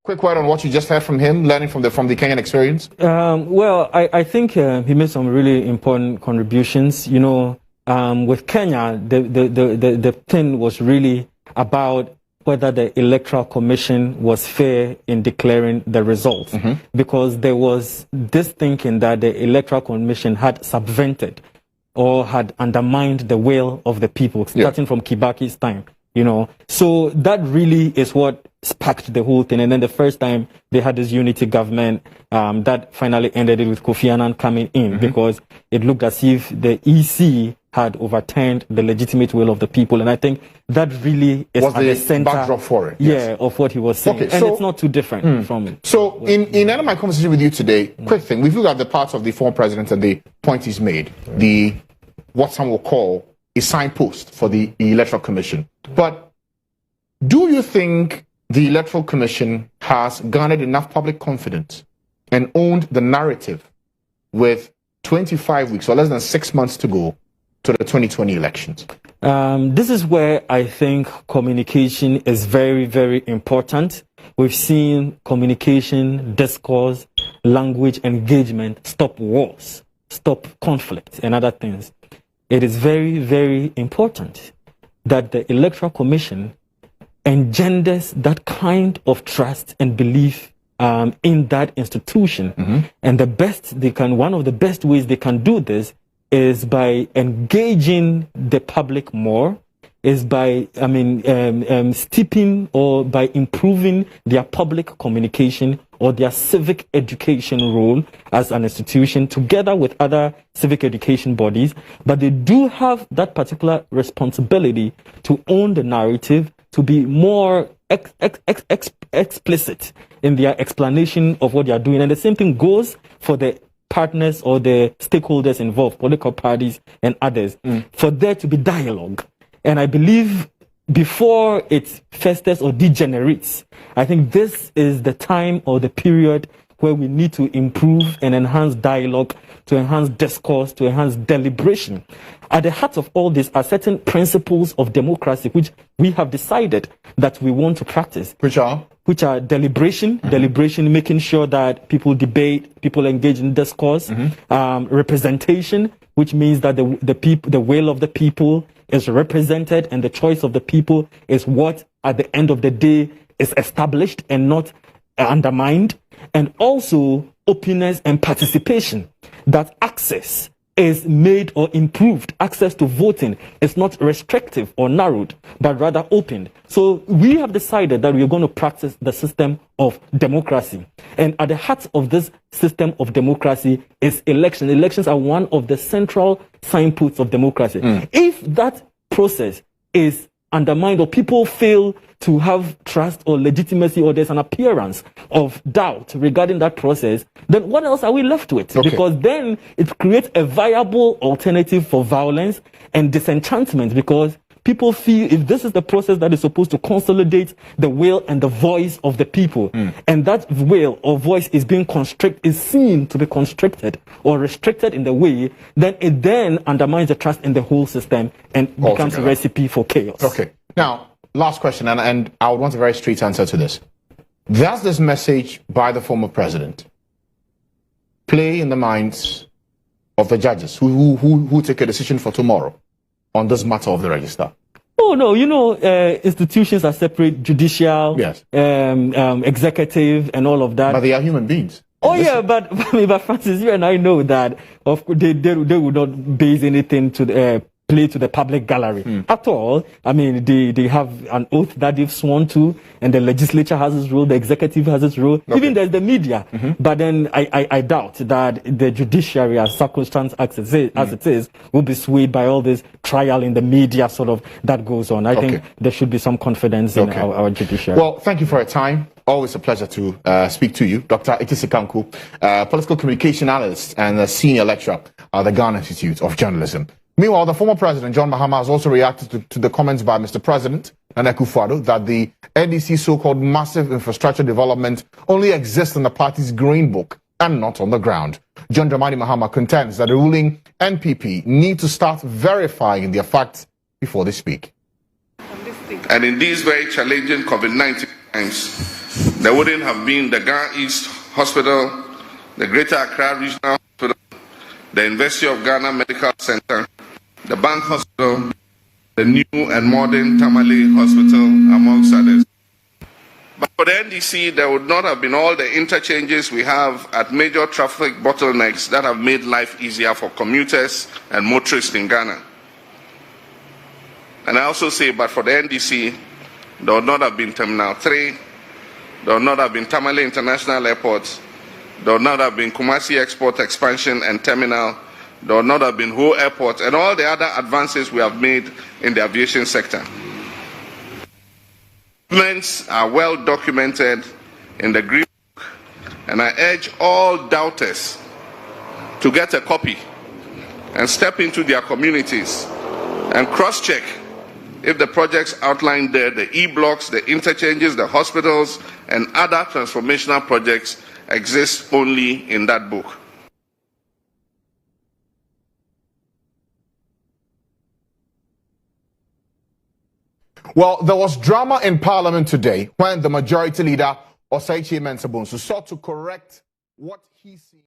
quick word on what you just heard from him, learning from the Kenyan experience? Well, I think he made some really important contributions. You know, with Kenya, the thing was really about whether the Electoral Commission was fair in declaring the results, because there was this thinking that the Electoral Commission had subverted or had undermined the will of the people, starting from Kibaki's time. You know, so that really is what sparked the whole thing. And then the first time they had this unity government, that finally ended it with Kofi Annan coming in, because it looked as if the EC had overturned the legitimate will of the people. And I think that really is was at the center backdrop for it. Yeah, of what he was saying. Okay, and so, it's not too different from it. So in end of my conversation with you today, quick thing, we've looked at the parts of the former president and the point he's made, what some will call a signpost for the Electoral Commission. But do you think the Electoral Commission has garnered enough public confidence and owned the narrative with 25 weeks or less than 6 months to go to the 2020 elections? This is where I think communication is very, very important. We've seen communication, discourse, language, engagement stop wars, stop conflict, and other things. It is very, very important that the Electoral Commission engenders that kind of trust and belief in that institution. And one of the best ways they can do this is by engaging the public more, is by, steeping or by improving their public communication or their civic education role as an institution together with other civic education bodies. But they do have that particular responsibility to own the narrative, to be more explicit in their explanation of what they are doing. And the same thing goes for the partners or the stakeholders involved, political parties and others, for there to be dialogue. And I believe before it festers or degenerates, I think this is the time or the period where we need to improve and enhance dialogue, to enhance discourse, to enhance deliberation. At the heart of all this are certain principles of democracy which we have decided that we want to practice. Which are? Which are deliberation, making sure that people debate, people engage in discourse, representation, which means that the will of the people is represented and the choice of the people is what at the end of the day is established and not undermined. And also openness and participation, that access is made or improved. Access to voting is not restrictive or narrowed, but rather opened. So we have decided that we are going to practice the system of democracy. And at the heart of this system of democracy is elections. Elections are one of the central signposts of democracy. If that process is undermined or people fail to have trust or legitimacy, or there's an appearance of doubt regarding that process, then what else are we left with? Because then it creates a viable alternative for violence and disenchantment, because people feel if this is the process that is supposed to consolidate the will and the voice of the people, and that will or voice is seen to be constricted or restricted in the way, then it then undermines the trust in the whole system and becomes a recipe for chaos. Okay. Now, last question, and I would want a very straight answer to this. Does this message by the former president play in the minds of the judges who take a decision for tomorrow on this matter of the register? Oh, no, institutions are separate, judicial, executive, and all of that. But they are human beings. Oh, yeah, but Francis, you and I know that they would not base anything to play to the public gallery at all. I mean, they have an oath that they've sworn to, and the legislature has its role, the executive has its role, even there's the media. But then I doubt that the judiciary, as circumstance as it is, will be swayed by all this trial in the media sort of that goes on. I think there should be some confidence in our judiciary. Well, thank you for your time. Always a pleasure to speak to you. Dr. Etisikanku, political communication analyst and a senior lecturer at the Ghana Institute of Journalism. Meanwhile, the former president, John Mahama, has also reacted to the comments by Mr. President Nana Akufo-Addo that the NDC's so-called massive infrastructure development only exists in the party's green book and not on the ground. John Dramani Mahama contends that the ruling NPP need to start verifying their facts before they speak. And in these very challenging COVID-19 times, there wouldn't have been the Ghana East Hospital, the Greater Accra Regional Hospital, the University of Ghana Medical Center, the Bank Hospital, the new and modern Tamale Hospital, amongst others. But for the NDC, there would not have been all the interchanges we have at major traffic bottlenecks that have made life easier for commuters and motorists in Ghana. And I also say, but for the NDC, there would not have been Terminal 3, there would not have been Tamale International Airport, there would not have been Kumasi Export Expansion and Terminal, there would not have been Ho Airport, and all the other advances we have made in the aviation sector. Improvements are well documented in the Green Book, and I urge all doubters to get a copy and step into their communities and cross-check if the projects outlined there, the E-blocks, the interchanges, the hospitals, and other transformational projects exist only in that book. Well, there was drama in Parliament today when the Majority Leader, Osaichi Mensah-Bonsu, sought to correct what he sees.